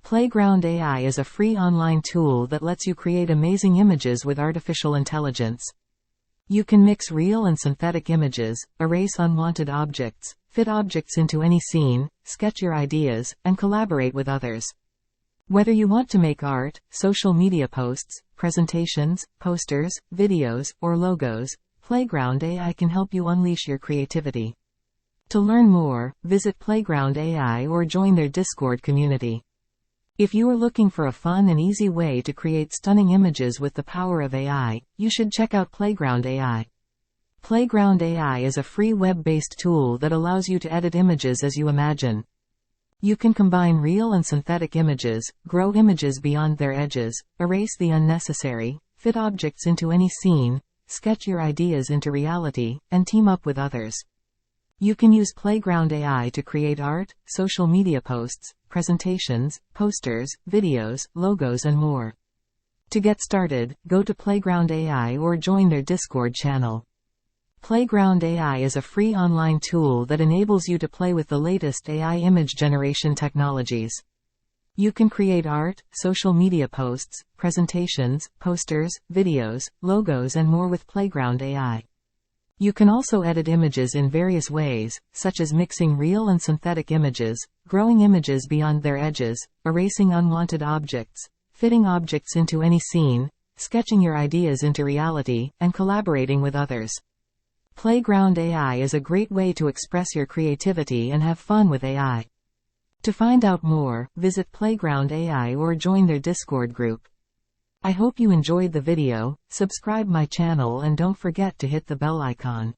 Playground AI is a free online tool that lets you create amazing images with artificial intelligence. You can mix real and synthetic images, erase unwanted objects, fit objects into any scene, sketch your ideas, and collaborate with others. Whether you want to make art, social media posts, presentations, posters, videos, or logos, Playground AI can help you unleash your creativity. To learn more, visit Playground AI or join their Discord community. If you are looking for a fun and easy way to create stunning images with the power of AI, you should check out Playground AI. Playground AI is a free web-based tool that allows you to edit images as you imagine. You can combine real and synthetic images, grow images beyond their edges, erase the unnecessary, fit objects into any scene, sketch your ideas into reality, and team up with others. You can use Playground AI to create art, social media posts, presentations, posters, videos, logos and more. To get started, go to Playground AI or join their Discord channel. Playground AI is a free online tool that enables you to play with the latest AI image generation technologies. You can create art, social media posts, presentations, posters, videos, logos and more with Playground AI. You can also edit images in various ways, such as mixing real and synthetic images, growing images beyond their edges, erasing unwanted objects, fitting objects into any scene, sketching your ideas into reality, and collaborating with others. Playground AI is a great way to express your creativity and have fun with AI. To find out more, visit Playground AI or join their Discord group. I hope you enjoyed the video, subscribe my channel and don't forget to hit the bell icon.